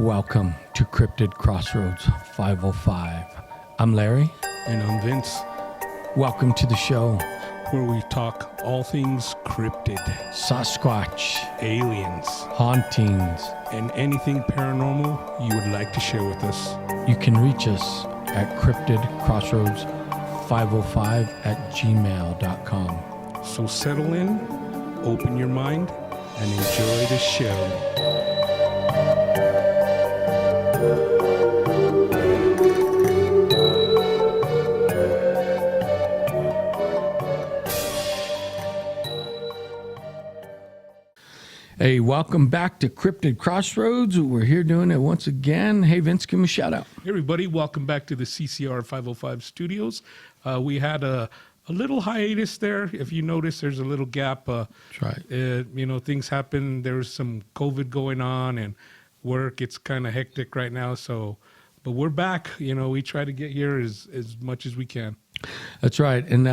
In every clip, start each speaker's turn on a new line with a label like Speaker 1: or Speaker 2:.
Speaker 1: Welcome to Cryptid Crossroads 505. I'm Larry.
Speaker 2: And I'm Vince,
Speaker 1: Welcome to the show.
Speaker 2: where we talk all things cryptid,
Speaker 1: Sasquatch,
Speaker 2: aliens,
Speaker 1: hauntings.
Speaker 2: and anything paranormal you would like to share with us.
Speaker 1: You can reach us at cryptidcrossroads505@gmail.com.
Speaker 2: So settle in, open your mind, and enjoy the show.
Speaker 1: Hey, welcome back to Cryptid Crossroads. We're here doing it once again. Hey, Vince, give me a shout out.
Speaker 2: Hey everybody, welcome back to the CCR 505 studios. We had a little hiatus there. If you notice, there's a little gap.
Speaker 1: That's right.
Speaker 2: Things happen. There's some COVID going on and work. It's kind of hectic right now. But we're back. We try to get here as much as we can.
Speaker 1: That's right. And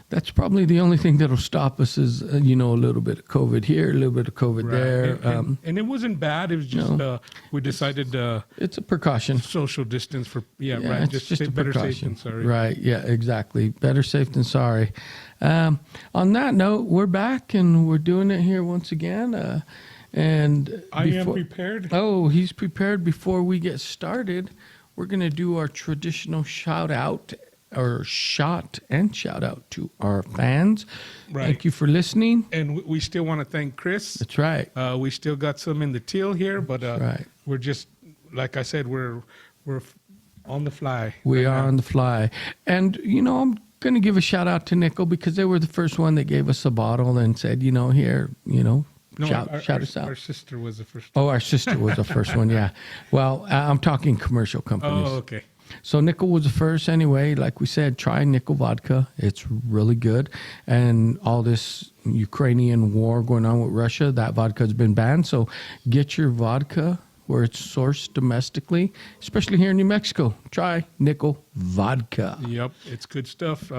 Speaker 1: that's probably the only thing that'll stop us is, a little bit of COVID here, a little bit of COVID there.
Speaker 2: And it wasn't bad. It was just we decided
Speaker 1: it's a precaution.
Speaker 2: social distance for,
Speaker 1: Yeah,
Speaker 2: Just
Speaker 1: a
Speaker 2: better safe
Speaker 1: precaution.
Speaker 2: than sorry.
Speaker 1: Right. Yeah, exactly. Better safe than sorry. On that note, we're back and we're doing it here once again. And
Speaker 2: I am prepared.
Speaker 1: Oh, he's prepared. Before we get started, we're going to do our traditional shout out or shout out to our fans.
Speaker 2: Right.
Speaker 1: Thank you for listening.
Speaker 2: And we still want to thank Chris.
Speaker 1: That's right.
Speaker 2: We still got some in the till here, but
Speaker 1: right.
Speaker 2: we're just, like I said, we're on the fly.
Speaker 1: We
Speaker 2: right
Speaker 1: are
Speaker 2: now.
Speaker 1: on the fly. And, I'm going to give a shout out to Nickel because they were the first one that gave us a bottle and said, here,
Speaker 2: No,
Speaker 1: shout
Speaker 2: our,
Speaker 1: us out.
Speaker 2: Our sister was the first.
Speaker 1: Oh, our sister was the first one, yeah. Well, I'm talking commercial companies.
Speaker 2: Oh, okay.
Speaker 1: So Nickel was the first anyway. Like we said, try Nickel vodka. It's really good. And all this Ukrainian war going on with Russia, that vodka has been banned. So get your vodka where it's sourced domestically, especially here in New Mexico. Try Nickel vodka.
Speaker 2: Yep, it's good stuff.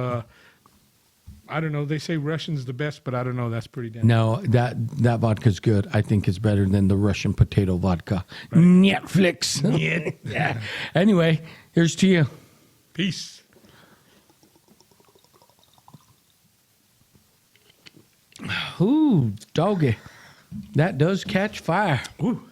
Speaker 2: I don't know. They say Russian's the best, but I don't know. That's pretty damn.
Speaker 1: No, that vodka's good. I think it's better than the Russian potato vodka. Right. Netflix. Yeah. Anyway, here's to you.
Speaker 2: Peace.
Speaker 1: Ooh, doggy. That does catch fire.
Speaker 2: Ooh.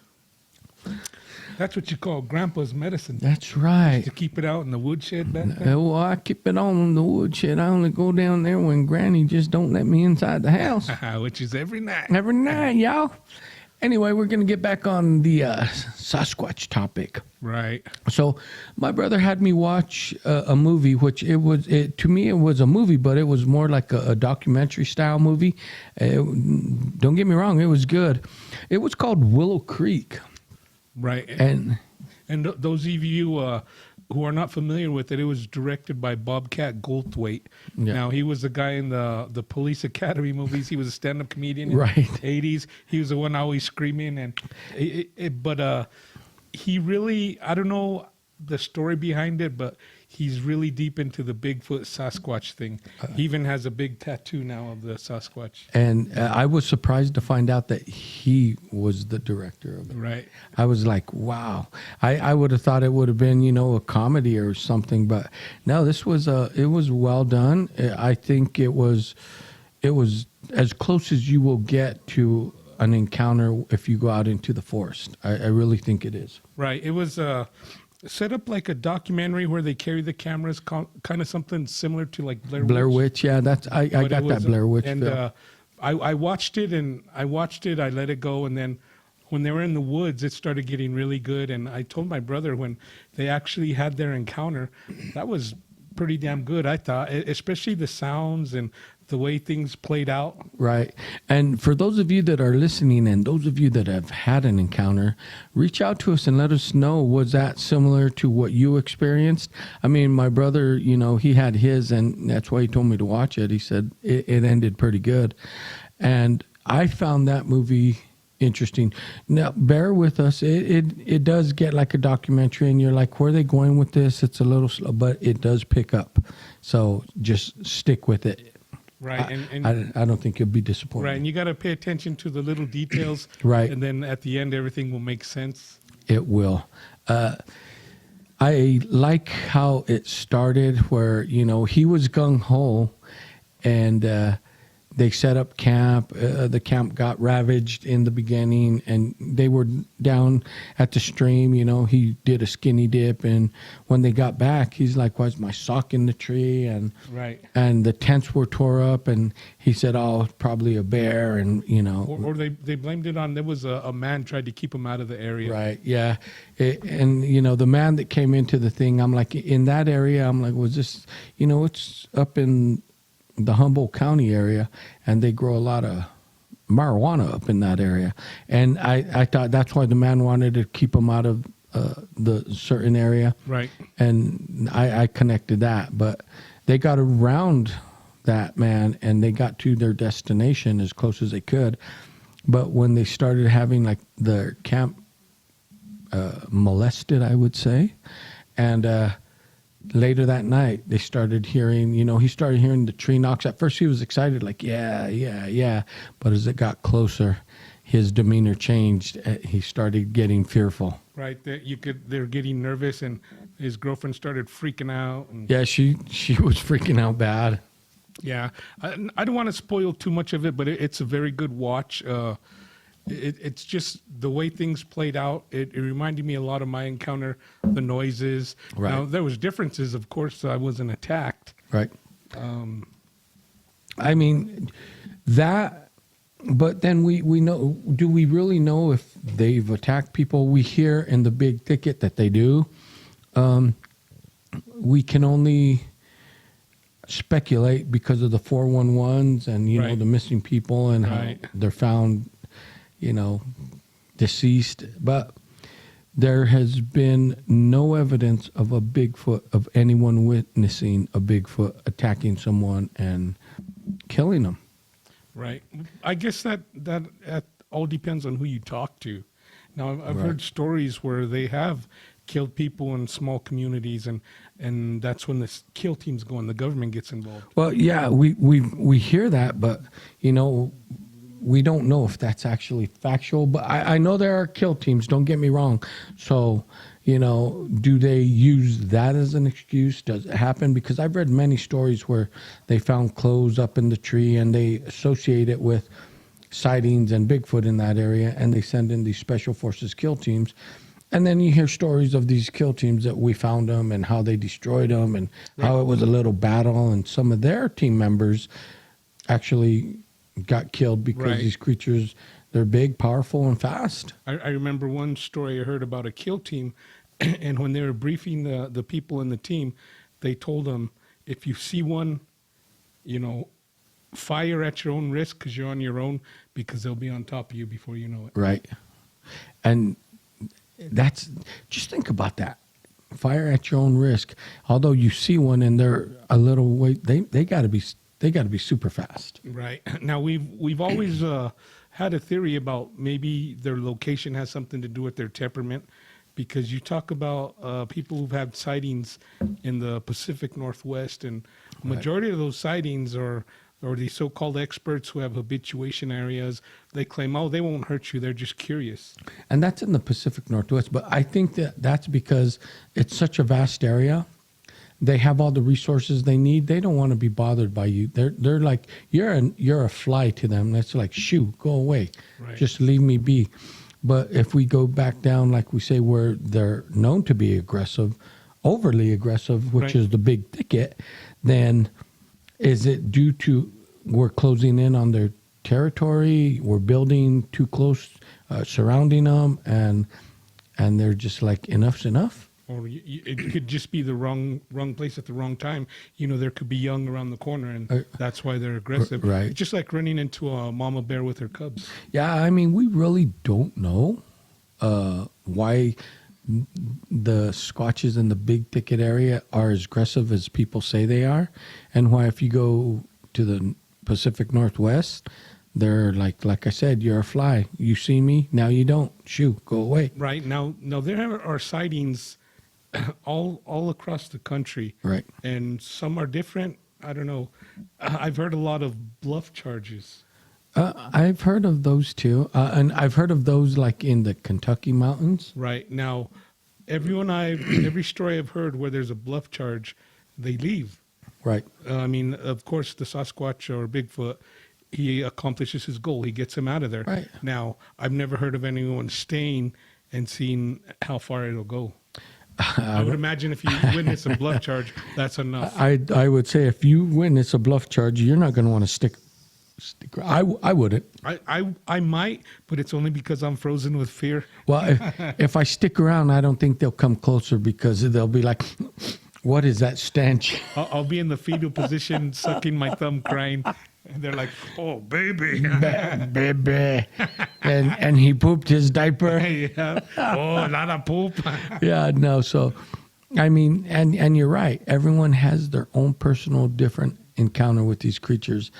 Speaker 2: That's what you call grandpa's medicine.
Speaker 1: That's right.
Speaker 2: To keep it out in the woodshed back there.
Speaker 1: Well, I keep it on in the woodshed. I only go down there when Granny just don't let me inside the house.
Speaker 2: Which is every night.
Speaker 1: Every night, y'all. Anyway, we're going to get back on the Sasquatch topic.
Speaker 2: Right.
Speaker 1: So my brother had me watch a movie, which to me, it was a movie, but it was more like a documentary style movie. Don't get me wrong. It was good. It was called Willow Creek.
Speaker 2: Right.
Speaker 1: And
Speaker 2: those of you who are not familiar with it, it was directed by Bobcat Goldthwait.
Speaker 1: Yeah.
Speaker 2: Now, he was the guy in the Police Academy movies. He was a stand-up comedian in
Speaker 1: Right.
Speaker 2: the 80s. He was the one always screaming. But he really, I don't know the story behind it, but he's really deep into the Bigfoot Sasquatch thing. He even has a big tattoo now of the Sasquatch.
Speaker 1: And I was surprised to find out that he was the director of it.
Speaker 2: Right.
Speaker 1: I was like, wow. I would have thought it would have been, a comedy or something, but no, it was well done. I think it was as close as you will get to an encounter if you go out into the forest. I really think it is.
Speaker 2: Right. It was set up like a documentary where they carry the cameras, kind of something similar to like
Speaker 1: Blair Witch. Yeah, I got that Blair Witch
Speaker 2: and
Speaker 1: feel.
Speaker 2: I watched it. I let it go, and then when they were in the woods, it started getting really good. And I told my brother when they actually had their encounter, that was pretty damn good, I thought, especially the sounds and the way things played out.
Speaker 1: Right. And for those of you that are listening and those of you that have had an encounter, reach out to us and let us know, was that similar to what you experienced? I mean, my brother, he had his, and that's why he told me to watch it. He said it ended pretty good. And I found that movie interesting. Now, bear with us. It does get like a documentary, and you're like, where are they going with this? It's a little slow, but it does pick up. So just stick with it.
Speaker 2: Right.
Speaker 1: I don't think you'll be disappointed.
Speaker 2: Right. And you got to pay attention to the little details.
Speaker 1: Right.
Speaker 2: And then at the end, everything will make sense.
Speaker 1: It will. I like how it started where, he was gung-ho and they set up camp. The camp got ravaged in the beginning and they were down at the stream. He did a skinny dip. And when they got back, he's like, why's my sock in the tree? And
Speaker 2: Right.
Speaker 1: and the tents were tore up. And he said, oh, probably a bear. And,
Speaker 2: Or they blamed it on there was a man tried to keep him out of the area.
Speaker 1: Right. Yeah. And the man that came into the thing, I'm like, in that area, I'm like, was this, it's up in the Humboldt County area and they grow a lot of marijuana up in that area. And I thought that's why the man wanted to keep him out of the certain area.
Speaker 2: Right.
Speaker 1: And I connected that, but they got around that man and they got to their destination as close as they could. But when they started having like their camp molested, I would say, and later that night they started hearing, he started hearing the tree knocks. At first he was excited, like yeah, but as it got closer, his demeanor changed. He started getting fearful.
Speaker 2: Right. They're getting nervous, and his girlfriend started freaking out. And
Speaker 1: Yeah, she was freaking out bad.
Speaker 2: yeah, I don't want to spoil too much of it, but it's a very good watch. It's just the way things played out. It reminded me a lot of my encounter, the noises.
Speaker 1: Right.
Speaker 2: Now, there was differences, of course. I wasn't attacked.
Speaker 1: Right. I mean, that, but then we know, do we really know if they've attacked people? We hear in the big thicket that they do. We can only speculate because of the 411s and,
Speaker 2: Right.
Speaker 1: the missing people and
Speaker 2: Right.
Speaker 1: how they're found, deceased. But there has been no evidence of a Bigfoot, of anyone witnessing a Bigfoot attacking someone and killing them.
Speaker 2: Right. I guess that all depends on who you talk to. Now, I've
Speaker 1: Right.
Speaker 2: heard stories where they have killed people in small communities, and that's when the kill teams go and the government gets involved.
Speaker 1: Well, yeah, we hear that, but we don't know if that's actually factual. But I know there are kill teams. Don't get me wrong. So do they use that as an excuse? Does it happen? Because I've read many stories where they found clothes up in the tree and they associate it with sightings and Bigfoot in that area, and they send in these special forces kill teams. And then you hear stories of these kill teams that we found them and how they destroyed them and how it was a little battle, and some of their team members actually got killed because
Speaker 2: Right.
Speaker 1: these creatures, they're big, powerful, and fast.
Speaker 2: I remember one story I heard about a kill team, and when they were briefing the people in the team, they told them, if you see one, fire at your own risk because you're on your own, because they'll be on top of you before you know it.
Speaker 1: Right. And that's, just think about that. Fire at your own risk. Although you see one and they're a little way, they got to be super fast.
Speaker 2: Right. Now, we've always had a theory about maybe their location has something to do with their temperament, because you talk about people who've had sightings in the Pacific Northwest, and majority of those sightings are these so-called experts who have habituation areas. They claim, oh, they won't hurt you. They're just curious.
Speaker 1: And that's in the Pacific Northwest. But I think that's because it's such a vast area. They have all the resources they need. They don't want to be bothered by you. They're like, you're a fly to them. That's like, shoo, go away.
Speaker 2: Right.
Speaker 1: Just leave me be. But if we go back down, like we say, where they're known to be aggressive, overly aggressive, which
Speaker 2: Right.
Speaker 1: is the big thicket, then is it due to we're closing in on their territory, we're building too close, surrounding them, and they're just like, enough's enough?
Speaker 2: Or it could just be the wrong place at the wrong time. There could be young around the corner, and that's why they're aggressive.
Speaker 1: Right.
Speaker 2: It's just like running into a mama bear with her cubs.
Speaker 1: Yeah, I mean, we really don't know why the Squatches in the big thicket area are as aggressive as people say they are, and why if you go to the Pacific Northwest, they're like I said, you're a fly. You see me, now you don't. Shoo, go away.
Speaker 2: Right. Now there are sightings all across the country.
Speaker 1: Right.
Speaker 2: And some are different. I don't know. I've heard a lot of bluff charges.
Speaker 1: I've heard of those too, and I've heard of those like in the Kentucky mountains.
Speaker 2: Right now, every story I've heard where there's a bluff charge, they leave.
Speaker 1: Right.
Speaker 2: I mean, of course, the Sasquatch or Bigfoot, he accomplishes his goal. He gets him out of there.
Speaker 1: Right.
Speaker 2: Now, I've never heard of anyone staying and seeing how far it'll go. I would imagine if you witness a bluff charge, that's enough.
Speaker 1: I would say if you witness a bluff charge, you're not going to want to stick. I wouldn't.
Speaker 2: I might, but it's only because I'm frozen with fear.
Speaker 1: Well, if I stick around, I don't think they'll come closer because they'll be like, "What is that stench?"
Speaker 2: I'll be in the fetal position, sucking my thumb, crying. And they're like, "Oh, baby."
Speaker 1: Baby. And he pooped his diaper.
Speaker 2: Yeah. Oh, a lot of poop.
Speaker 1: Yeah, no. So, I mean, and you're right. Everyone has their own personal different encounter with these creatures.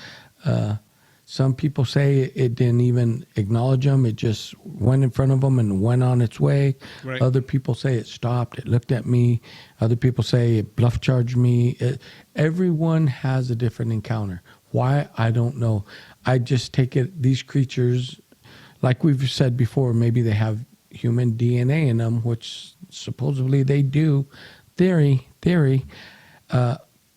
Speaker 1: Some people say it didn't even acknowledge them. It just went in front of them and went on its way.
Speaker 2: Right.
Speaker 1: Other people say it stopped. It looked at me. Other people say it bluff charged me. Everyone has a different encounter. Why? I don't know. I just take it, these creatures, like we've said before, maybe they have human DNA in them, which supposedly they do. Theory.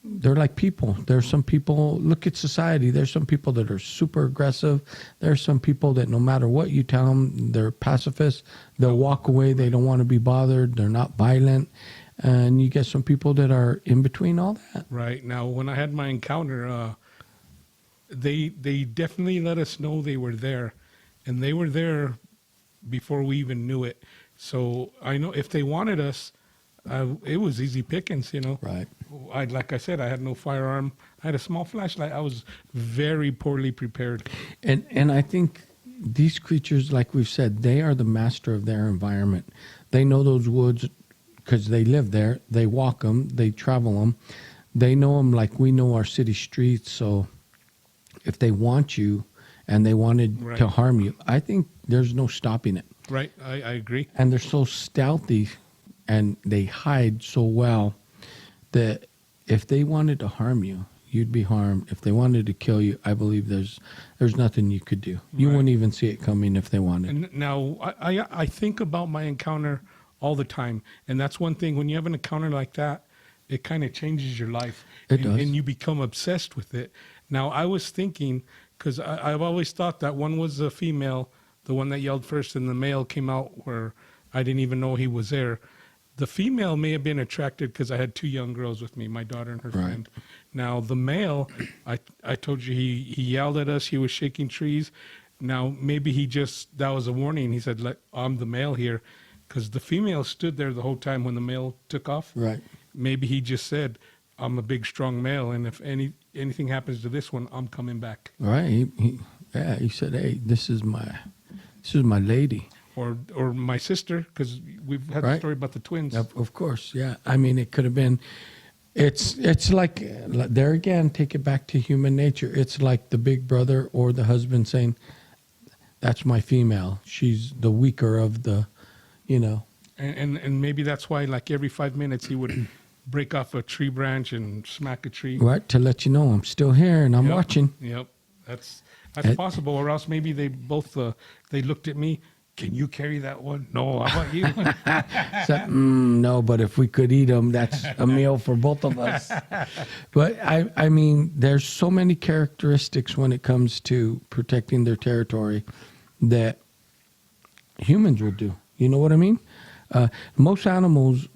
Speaker 1: They're like people. There's some people, look at society. There's some people that are super aggressive. There's some people that no matter what you tell them, they're pacifists. They'll walk away. They don't want to be bothered. They're not violent. And you get some people that are in between all that.
Speaker 2: Right. Now, when I had my encounter, they definitely let us know they were there. And they were there before we even knew it. So I know if they wanted us, it was easy pickings, you know.
Speaker 1: Right.
Speaker 2: Like I said, I had no firearm. I had a small flashlight. I was very poorly prepared.
Speaker 1: And I think these creatures, like we've said, they are the master of their environment. They know those woods because they live there. They walk them. They travel them. They know them like we know our city streets. So if they want you and they wanted to harm you, I think there's no stopping it.
Speaker 2: Right. I agree.
Speaker 1: And they're so stealthy and they hide so well that if they wanted to harm you, you'd be harmed. If they wanted to kill you, I believe there's nothing you could do. You wouldn't even see it coming if they wanted.
Speaker 2: And now I think about my encounter all the time, and that's one thing. When you have an encounter like that, it kind of changes your life.
Speaker 1: It does.
Speaker 2: And you become obsessed with it. Now I was thinking, because I've always thought that one was a female, the one that yelled first, and the male came out where I didn't even know he was there. The female may have been attracted because I had two young girls with me, my daughter and her friend. Now, the male, I told you, he yelled at us. He was shaking trees. Now, maybe that was a warning. He said, I'm the male here. Because the female stood there the whole time when the male took off.
Speaker 1: Right.
Speaker 2: Maybe he just said, I'm a big, strong male. And if anything happens to this one, I'm coming back.
Speaker 1: Right. He said, hey, this is my lady.
Speaker 2: Or my sister, because we've had the story about the twins.
Speaker 1: Of course, yeah. I mean, it could have been. It's like there again. Take it back to human nature. It's like the big brother or the husband saying, "That's my female. She's the weaker of the, you know."
Speaker 2: And maybe that's why, like every 5 minutes, he would break off a tree branch and smack a tree.
Speaker 1: Right, to let you know I'm still here and I'm watching.
Speaker 2: Yep, that's possible. Or else maybe they both they looked at me. Can you carry that one? No, how about you?
Speaker 1: No, but if we could eat them, that's a meal for both of us. But I mean, there's so many characteristics when it comes to protecting their territory that humans will do. You know what I mean? Most animals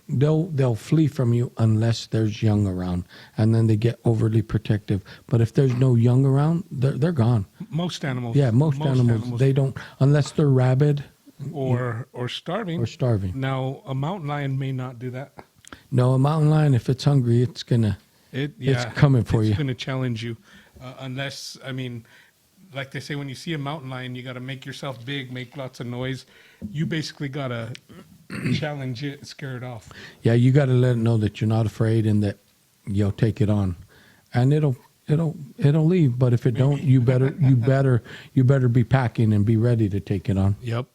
Speaker 1: they'll flee from you unless there's young around, and then they get overly protective. But if there's no young around, they're gone.
Speaker 2: Most animals.
Speaker 1: Yeah, most animals they don't, unless they're rabid
Speaker 2: or starving.
Speaker 1: Or starving.
Speaker 2: Now, a mountain lion may not do that.
Speaker 1: No, a mountain lion, if it's hungry, it's coming for you.
Speaker 2: It's going to challenge you, unless, I mean, like they say, when you see a mountain lion, you got to make yourself big, make lots of noise. You basically got to challenge it, scare it off. Yeah,
Speaker 1: you got to let it know that you're not afraid and that you'll take it on, and it'll leave. But if it don't, you better be packing and be ready to take it on.
Speaker 2: Yep.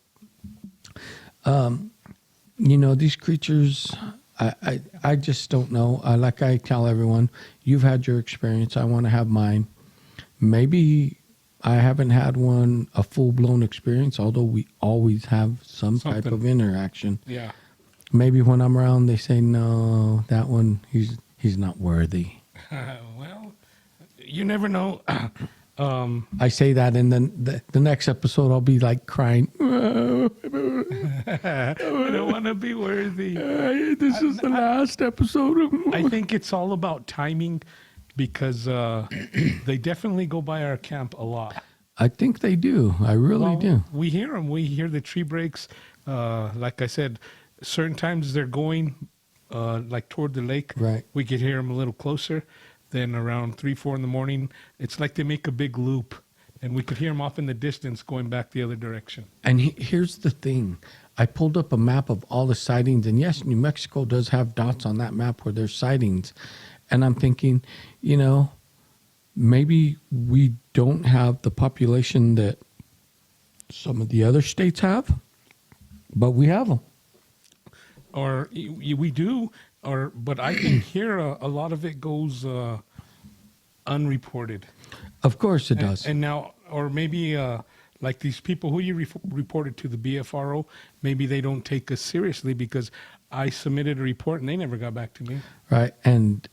Speaker 1: You know, these creatures, I just don't know. Like I tell everyone, you've had your experience. I want to have mine. Maybe I haven't had a full-blown experience, although we always have some type
Speaker 2: Something.
Speaker 1: of interaction.
Speaker 2: Yeah.
Speaker 1: Maybe when I'm around, they say, no, that one, he's not worthy.
Speaker 2: Well, you never know.
Speaker 1: I say that, and then the next episode, I'll be like crying.
Speaker 2: I don't want to be worthy.
Speaker 1: This is the last episode.
Speaker 2: I think it's all about timing because they definitely go by our camp a lot.
Speaker 1: I think they do. I really do.
Speaker 2: We hear them. We hear the tree breaks. Like I said, certain times they're going like toward the lake.
Speaker 1: Right.
Speaker 2: We could hear them a little closer. Then around 3, 4 in the morning, it's like they make a big loop. And we could hear them off in the distance going back the other direction.
Speaker 1: And here's the thing. I pulled up a map of all the sightings. And yes, New Mexico does have dots on that map where there's sightings. And I'm thinking, maybe we don't have the population that some of the other states have, but we have them.
Speaker 2: Or we do, but I think here a lot of it goes unreported.
Speaker 1: Of course it does.
Speaker 2: And now, or maybe like these people who you reported to the BFRO, maybe they don't take us seriously because I submitted a report and they never got back to me.
Speaker 1: Right. And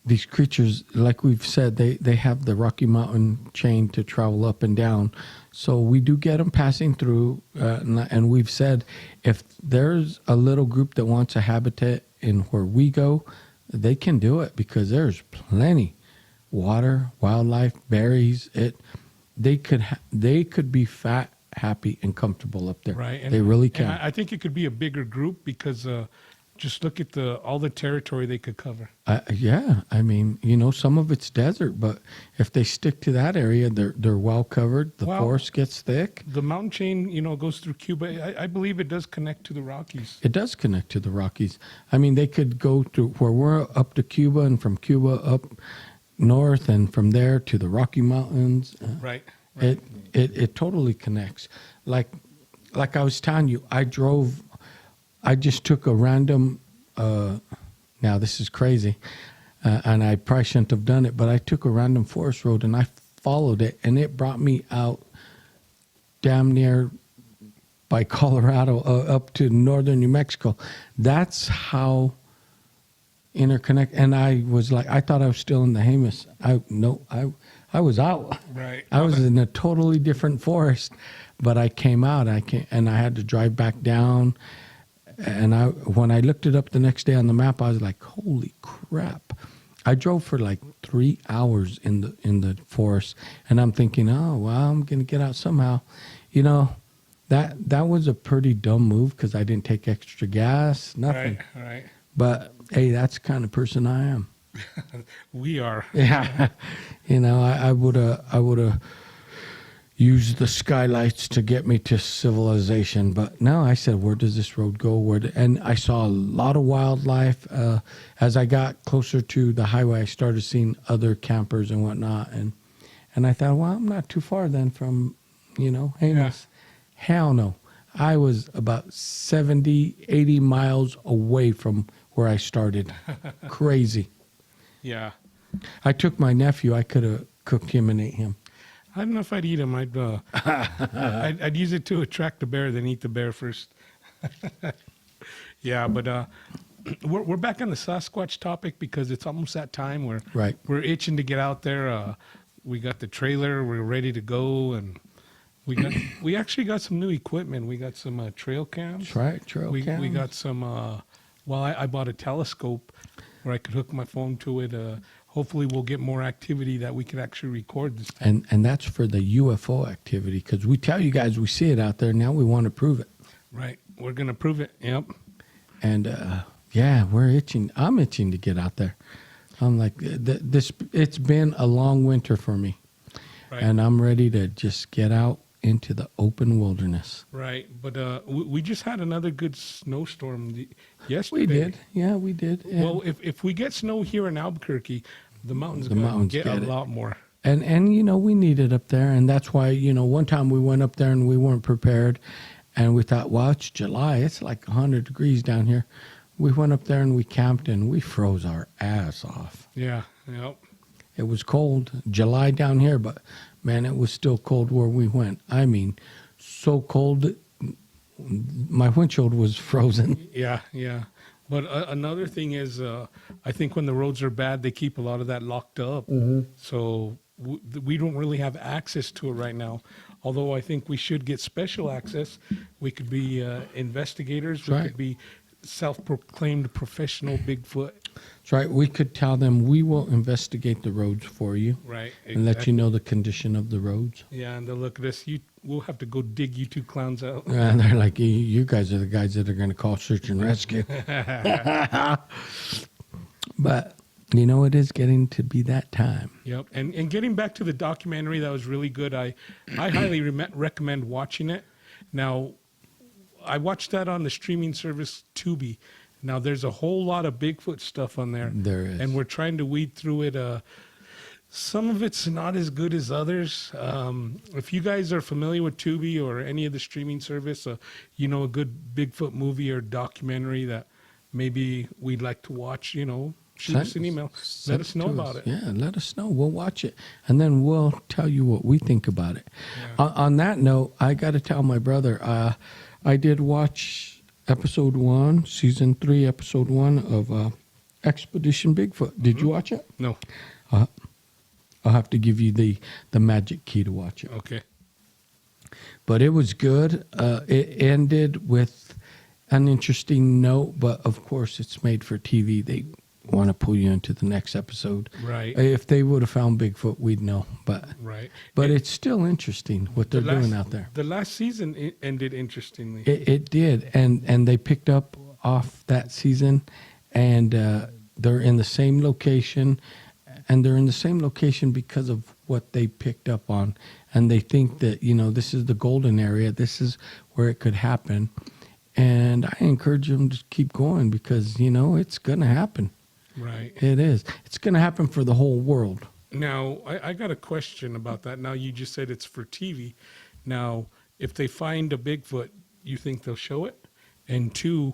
Speaker 1: these creatures, like we've said, they have the Rocky Mountain chain to travel up and down. So we do get them passing through. And we've said if there's a little group that wants a habitat in where we go, they can do it because there's plenty. Water, wildlife, berries. They could be fat, happy, and comfortable up there.
Speaker 2: Right.
Speaker 1: They really can.
Speaker 2: And I think it could be a bigger group because just look at all the territory they could cover.
Speaker 1: Yeah, I mean, some of it's desert, but if they stick to that area, they're well covered. The forest gets thick.
Speaker 2: The mountain chain, goes through Cuba. I believe it does connect to the Rockies.
Speaker 1: It does connect to the Rockies. I mean, they could go to where we're up to Cuba, and from Cuba up north, and from there to the Rocky Mountains.
Speaker 2: Right.
Speaker 1: It totally connects. Like I was telling you, I just took a random, now this is crazy, and I probably shouldn't have done it, but I took a random forest road and I followed it, and it brought me out damn near by Colorado up to northern New Mexico. That's how interconnect. And I was like, I thought I was still in the Jemez. I was out.
Speaker 2: Right.
Speaker 1: I was in a totally different forest, but I came out. And I had to drive back down. And when I looked it up the next day on the map, I was like, holy crap. I drove for like 3 hours in the forest, and I'm thinking, oh, well, I'm going to get out somehow. That was a pretty dumb move because I didn't take extra gas, nothing.
Speaker 2: Right.
Speaker 1: But, hey, that's the kind of person I am.
Speaker 2: We are.
Speaker 1: Yeah. I would have used the skylights to get me to civilization. But no, I said, where does this road go? And I saw a lot of wildlife. As I got closer to the highway, I started seeing other campers and whatnot. And I thought, well, I'm not too far then from, Jemez.
Speaker 2: Yeah.
Speaker 1: Hell no. I was about 70, 80 miles away from where I started. Crazy.
Speaker 2: Yeah.
Speaker 1: I took my nephew. I could have cooked him and ate him.
Speaker 2: I don't know if I'd eat him. I'd use it to attract the bear, then eat the bear first. Yeah, but we're back on the Sasquatch topic because it's almost that time where
Speaker 1: Right.
Speaker 2: we're itching to get out there. We got the trailer. We're ready to go, and we actually got some new equipment. We got some trail cams.
Speaker 1: That's right, trail
Speaker 2: We
Speaker 1: cams.
Speaker 2: got some. I bought a telescope where I could hook my phone to it. Hopefully, we'll get more activity that we could actually record this time.
Speaker 1: And that's for the UFO activity, because we tell you guys we see it out there. Now we want to prove it.
Speaker 2: Right. We're going to prove it. Yep.
Speaker 1: And yeah, we're itching. I'm itching to get out there. I'm like, it's been a long winter for me.
Speaker 2: Right.
Speaker 1: And I'm ready to just get out into the open wilderness.
Speaker 2: Right. But we just had another good snowstorm yesterday.
Speaker 1: We did. Yeah, we did. And,
Speaker 2: Well, if we get snow here in Albuquerque, the mountains
Speaker 1: The
Speaker 2: going to
Speaker 1: mountains
Speaker 2: get
Speaker 1: get
Speaker 2: a
Speaker 1: it.
Speaker 2: lot more.
Speaker 1: and we need it up there. And that's why, one time we went up there and we weren't prepared. And we thought, well, it's July. It's like 100 degrees down here. We went up there and we camped and we froze our ass off.
Speaker 2: Yeah. Yep.
Speaker 1: It was cold, July down here, but man, it was still cold where we went. I mean, so cold, that my windshield was frozen.
Speaker 2: Yeah, yeah. But another thing is, I think when the roads are bad, they keep a lot of that locked up. So we don't really have access to it right now. Although I think we should get special access. We could be investigators. We
Speaker 1: Right.
Speaker 2: could be self-proclaimed professional Bigfoot.
Speaker 1: That's right. We could tell them we will investigate the roads for you
Speaker 2: Right.
Speaker 1: and let you know the condition of the roads.
Speaker 2: Yeah, and they'll look at us. We'll have to go dig you two clowns out.
Speaker 1: And they're like, you guys are the guys that are going to call search and rescue. But, you know, it is getting to be that time.
Speaker 2: Yep. And getting back to the documentary, that was really good. I highly recommend watching it. Now, I watched that on the streaming service Tubi. Now, there's a whole lot of Bigfoot stuff on there.
Speaker 1: There is.
Speaker 2: And we're trying to weed through it. Some of it's not as good as others. If you guys are familiar with Tubi or any of the streaming service, you know, a good Bigfoot movie or documentary that maybe we'd like to watch, you know, shoot us an email. Let us know about it.
Speaker 1: Yeah, let us know. We'll watch it. And then we'll tell you what we think about it.
Speaker 2: Yeah.
Speaker 1: On that note, I got to tell my brother, I did watch episode 1, season 3, episode 1 of Expedition Bigfoot. Did you watch it?
Speaker 2: No.
Speaker 1: I'll have to give you the magic key to watch it.
Speaker 2: Okay.
Speaker 1: But it was good. It ended with an interesting note, but of course it's made for TV. They want to pull you into the next episode.
Speaker 2: Right.
Speaker 1: If they would have found Bigfoot, we'd know. But
Speaker 2: Right.
Speaker 1: it's still interesting what they're doing out there.
Speaker 2: The last season ended interestingly.
Speaker 1: It did, and they picked up off that season, and they're in the same location, and they're in the same location because of what they picked up on, and they think that, you know, this is the golden area, this is where it could happen, and I encourage them to keep going because, you know, it's going to happen.
Speaker 2: Right.
Speaker 1: It is. It's going to happen for the whole world.
Speaker 2: Now, I got a question about that. Now, you just said it's for TV. Now, if they find a Bigfoot, you think they'll show it? And 2,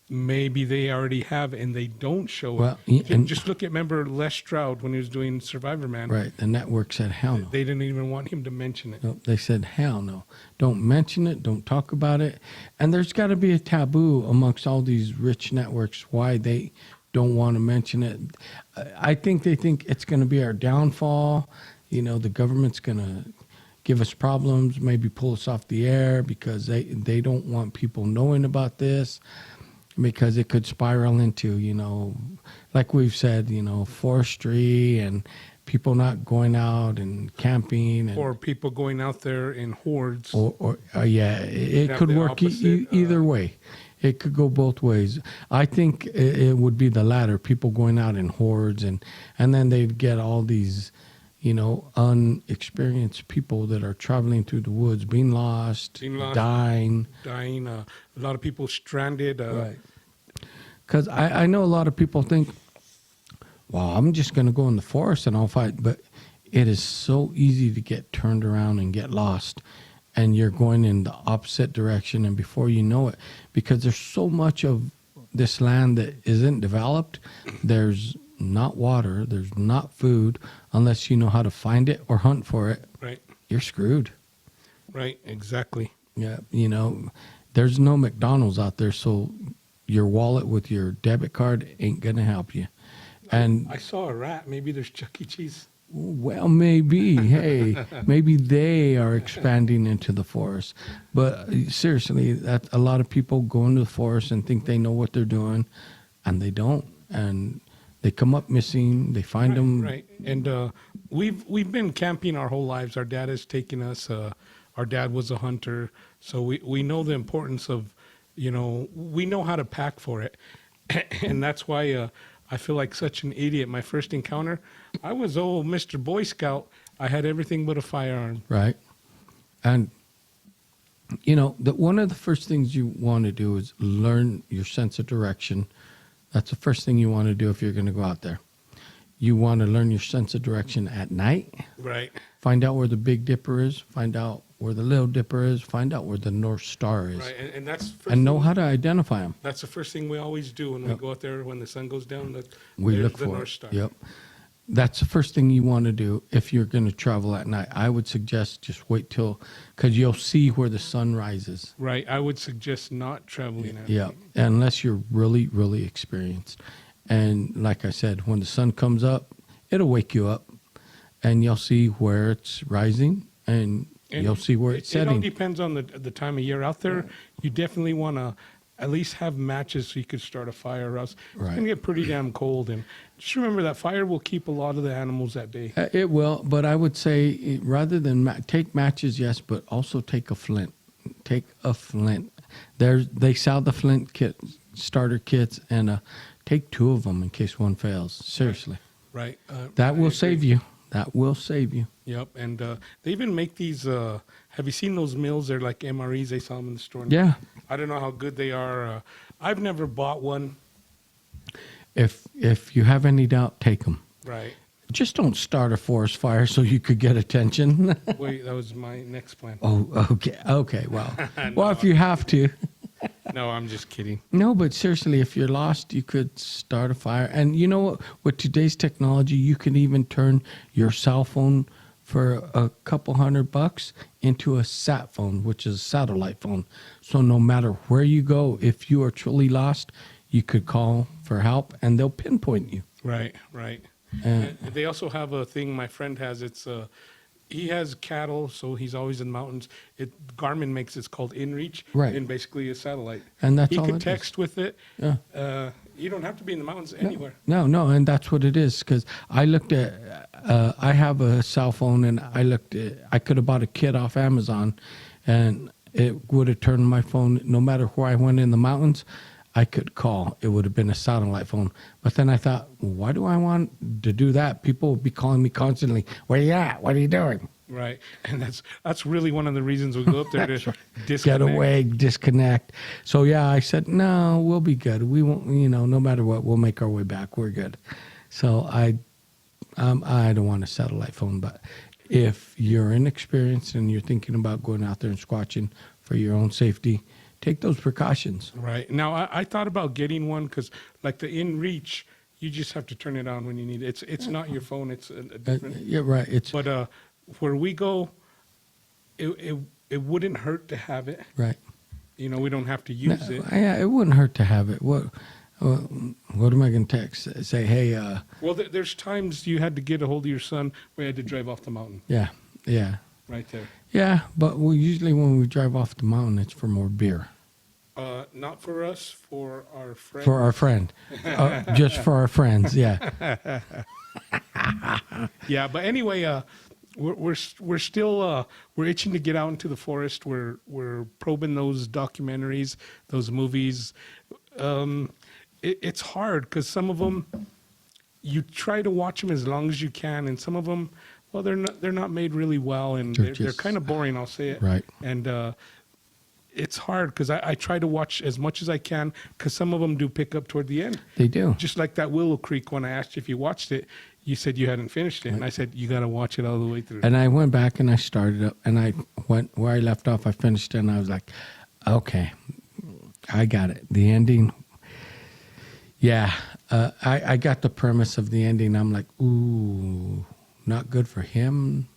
Speaker 2: maybe they already have and they don't show
Speaker 1: Well,
Speaker 2: it.
Speaker 1: and-
Speaker 2: Just look at, remember Les Stroud when he was doing Survivor Man.
Speaker 1: Right. The network said, hell no.
Speaker 2: They didn't even want him to mention it.
Speaker 1: Nope, they said, hell no. Don't mention it. Don't talk about it. And there's got to be a taboo amongst all these rich networks why they don't want to mention it. I think they think it's going to be our downfall. You know, the government's going to give us problems, maybe pull us off the air because they don't want people knowing about this because it could spiral into, you know, like we've said, you know, forestry and people not going out and camping. And,
Speaker 2: Or people going out there in hordes.
Speaker 1: yeah, it
Speaker 2: Have
Speaker 1: could
Speaker 2: the
Speaker 1: work
Speaker 2: opposite,
Speaker 1: either way. It could go both ways. I think it would be the latter, people going out in hordes, and then they'd get all these, you know, unexperienced people that are traveling through the woods, being lost, dying.
Speaker 2: A lot of people stranded.
Speaker 1: Right. Because I know a lot of people think, well, I'm just going to go in the forest and I'll fight. But it is so easy to get turned around and get lost. And you're going in the opposite direction. And before you know it, because there's so much of this land that isn't developed, there's not water, there's not food, unless you know how to find it or hunt for it.
Speaker 2: Right.
Speaker 1: You're screwed.
Speaker 2: Right. Exactly.
Speaker 1: Yeah. You know, there's no McDonald's out there. So your wallet with your debit card ain't going to help you. And
Speaker 2: I saw a rat. Maybe there's Chuck E. Cheese.
Speaker 1: well, maybe. Hey, maybe they are expanding into the forest. But seriously, that a lot of people go into the forest and think they know what they're doing, and they don't. And they come up missing. They find them.
Speaker 2: Right. And we've been camping our whole lives. Our dad has taken us. Our dad was a hunter, so we know the importance of, you know, we know how to pack for it, and that's why. I feel like such an idiot. My first encounter, I was old Mr. Boy Scout. I had everything but a firearm.
Speaker 1: Right. And, you know, one of the first things you want to do is learn your sense of direction. That's the first thing you want to do if you're going to go out there. You want to learn your sense of direction at night.
Speaker 2: Right.
Speaker 1: Find out where the Big Dipper is. Find out where the Little Dipper is. Find out where the North Star is.
Speaker 2: Right. And that's
Speaker 1: And know how to identify them.
Speaker 2: That's the first thing we always do when we go out there when the sun goes down.
Speaker 1: We
Speaker 2: there's
Speaker 1: look
Speaker 2: the
Speaker 1: for
Speaker 2: North
Speaker 1: it.
Speaker 2: Star.
Speaker 1: Yep. that's the first thing you want to do if you're going to travel at night. I would suggest just wait till, because you'll see where the sun rises.
Speaker 2: Right. I would suggest not traveling at
Speaker 1: Yeah,
Speaker 2: night.
Speaker 1: unless you're really, really experienced. And like I said, when the sun comes up, it'll wake you up, and you'll see where it's rising, and you'll see where it's
Speaker 2: It all
Speaker 1: setting.
Speaker 2: depends on the time of year. Out there, you definitely want to at least have matches so you could start a fire, or else it's
Speaker 1: Right.
Speaker 2: going to get pretty damn cold. And just remember that fire will keep a lot of the animals that day.
Speaker 1: It will, but I would say rather than take matches, yes, but also take a flint. Take a flint. They sell the flint kit, starter kits, and take 2 of them in case one fails. Seriously,
Speaker 2: Right.
Speaker 1: that
Speaker 2: I
Speaker 1: will
Speaker 2: agree.
Speaker 1: save you. That will save you.
Speaker 2: Yep. And they even make these. Have you seen those mills? They're like MREs. They sell them in the store.
Speaker 1: Yeah.
Speaker 2: I don't know how good they are. I've never bought one.
Speaker 1: If you have any doubt, take them.
Speaker 2: Right.
Speaker 1: Just don't start a forest fire so you could get attention.
Speaker 2: Wait, that was my next plan.
Speaker 1: Oh, okay. Well, if you have to.
Speaker 2: No, I'm just kidding.
Speaker 1: No, but seriously, if you're lost, you could start a fire. And you know what? With today's technology, you can even turn your cell phone for a couple $100 into a sat phone, which is a satellite phone. So no matter where you go, if you are truly lost, you could call for help, and they'll pinpoint you.
Speaker 2: Right, right.
Speaker 1: And
Speaker 2: They also have a thing my friend has. He has cattle, so he's always in the mountains. Garmin makes it's called InReach,
Speaker 1: Right.
Speaker 2: and basically a satellite.
Speaker 1: And that's
Speaker 2: he
Speaker 1: all
Speaker 2: can
Speaker 1: it is.
Speaker 2: text with it.
Speaker 1: Yeah.
Speaker 2: You don't have to be in the mountains anywhere.
Speaker 1: No, and that's what it is. Because I looked at, I have a cell phone, and I could have bought a kit off Amazon, and it would have turned my phone. No matter where I went in the mountains, I could call. It would have been a satellite phone. But then I thought, why do I want to do that? People will be calling me constantly. Where you at? What are you doing?
Speaker 2: Right, and that's really one of the reasons we go up there to disconnect.
Speaker 1: Get away, disconnect. So yeah, I said, no, we'll be good. We won't, no matter what, we'll make our way back. We're good. So I don't want a satellite phone, but if you're inexperienced and you're thinking about going out there and squatching for your own safety, take those precautions.
Speaker 2: Right. Now, I thought about getting one because, like the InReach, you just have to turn it on when you need it. It's not your phone. It's a different.
Speaker 1: Yeah, right. It's
Speaker 2: But where we go, it wouldn't hurt to have it.
Speaker 1: right.
Speaker 2: We don't have to use it.
Speaker 1: Yeah, it wouldn't hurt to have it. What am I going to text? Say, hey,
Speaker 2: Well, there's times you had to get a hold of your son where you had to drive off the mountain.
Speaker 1: yeah,
Speaker 2: Right there.
Speaker 1: yeah. But usually when we drive off the mountain, it's for more beer.
Speaker 2: Not for us, for our friends.
Speaker 1: For our friend. Just for our friends, yeah.
Speaker 2: Yeah, but anyway, we're still we're itching to get out into the forest. We're probing those documentaries, those movies. It's hard because some of them you try to watch them as long as you can, and some of them, well, they're not made really well, and
Speaker 1: They're
Speaker 2: they're
Speaker 1: just-
Speaker 2: kind of boring. I'll say it.
Speaker 1: Right.
Speaker 2: And it's hard because I try to watch as much as I can because some of them do pick up toward the end.
Speaker 1: They do.
Speaker 2: Just like that Willow Creek one, I asked you if you watched it. You said you hadn't finished it, and I said you got to watch it all the way through.
Speaker 1: And I went back and I started up, and I went where I left off. I finished it, and I was like, okay, I got it. The ending. Yeah, I got the premise of the ending. I'm like, ooh, not good for him,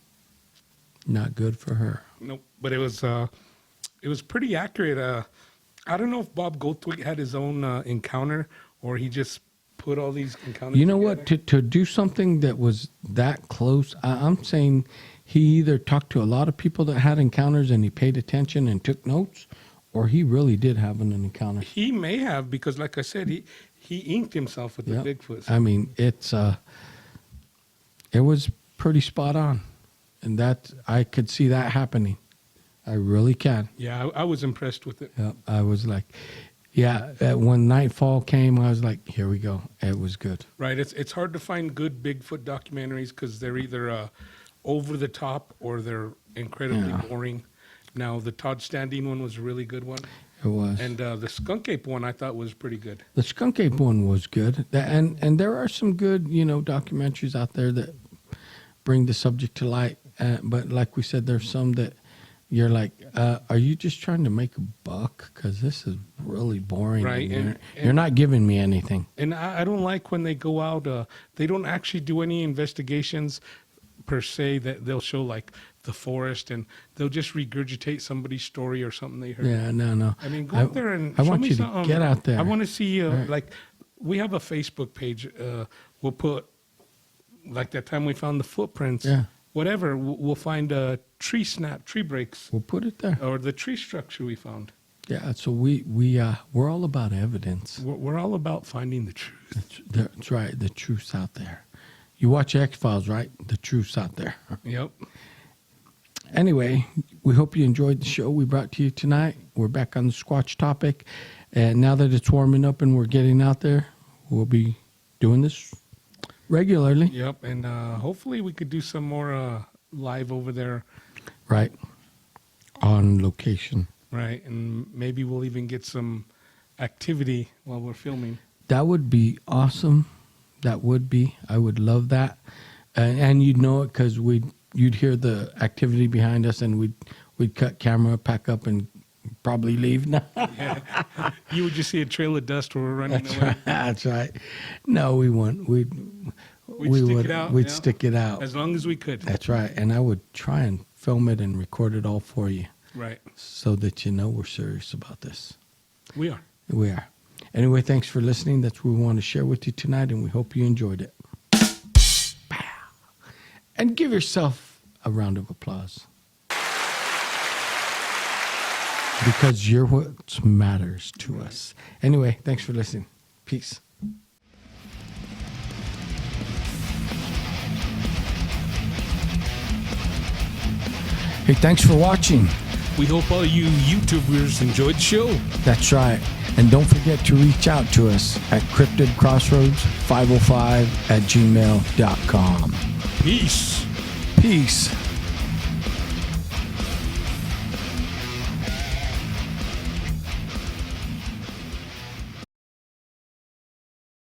Speaker 1: not good for her.
Speaker 2: Nope, but it was pretty accurate. I don't know if Bob Goldthwait had his own encounter or he just put all these encounters.
Speaker 1: You know what?
Speaker 2: together.
Speaker 1: To do something that was that close, I'm saying he either talked to a lot of people that had encounters and he paid attention and took notes, or he really did have an encounter.
Speaker 2: He may have because, like I said, he inked himself with
Speaker 1: Yep.
Speaker 2: the Bigfoot.
Speaker 1: I mean, it was pretty spot on, and that I could see that happening. I really can.
Speaker 2: Yeah, I was impressed with it.
Speaker 1: Yep. I was like, yeah. When nightfall came, I was like, here we go. It was good.
Speaker 2: Right, it's hard to find good Bigfoot documentaries because they're either over the top or they're incredibly
Speaker 1: Yeah.
Speaker 2: boring. Now, the Todd Standing one was a really good one,
Speaker 1: It was.
Speaker 2: and the Skunk Ape one I thought was pretty good.
Speaker 1: The Skunk Ape one was good, and there are some good documentaries out there that bring the subject to light. But like we said, there's some that you're like, are you just trying to make a buck? Because this is really boring.
Speaker 2: Right,
Speaker 1: And
Speaker 2: and-
Speaker 1: you're not giving me anything.
Speaker 2: And I don't like when they go out, they don't actually do any investigations per se, that they'll show like the forest, and they'll just regurgitate somebody's story or something they heard.
Speaker 1: Yeah, no.
Speaker 2: I mean, go out there and
Speaker 1: I
Speaker 2: show
Speaker 1: want
Speaker 2: me
Speaker 1: you to
Speaker 2: something.
Speaker 1: get out there.
Speaker 2: I want to see,
Speaker 1: Right.
Speaker 2: like, we have a Facebook page. We'll put, like that time we found the footprints.
Speaker 1: Yeah.
Speaker 2: Whatever. We'll find tree breaks,
Speaker 1: We'll put it there.
Speaker 2: or the tree structure we found.
Speaker 1: Yeah, so we're all about evidence.
Speaker 2: We're all about finding the truth.
Speaker 1: That's right. The truth's out there. You watch X-Files, right? The truth's out there.
Speaker 2: Yep.
Speaker 1: Anyway, we hope you enjoyed the show we brought to you tonight. We're back on the Squatch topic. And now that it's warming up and we're getting out there, we'll be doing this regularly.
Speaker 2: Yep. And hopefully we could do some more live over there.
Speaker 1: Right. On location.
Speaker 2: Right. And maybe we'll even get some activity while we're filming.
Speaker 1: That would be awesome. That would be. I would love that. And you'd know it because you'd hear the activity behind us, and we'd cut camera, pack up, and probably leave.
Speaker 2: Yeah. You would just see a trail of dust where we're running away.
Speaker 1: That's right. No, we wouldn't.
Speaker 2: We'd stick it out.
Speaker 1: We'd
Speaker 2: yeah.
Speaker 1: stick it out.
Speaker 2: As long as we could.
Speaker 1: That's right. And I would try and film it and record it all for you
Speaker 2: Right.
Speaker 1: so that you know we're serious about this.
Speaker 2: We are.
Speaker 1: We are. Anyway, thanks for listening. That's what we want to share with you tonight, and we hope you enjoyed it. Pow. And give yourself a round of applause. Because you're what matters to us. Anyway, thanks for listening. Peace. Hey, thanks for watching.
Speaker 2: We hope all you YouTubers enjoyed the show.
Speaker 1: That's right. And don't forget to reach out to us at cryptidcrossroads505@gmail.com.
Speaker 2: Peace.
Speaker 1: Peace.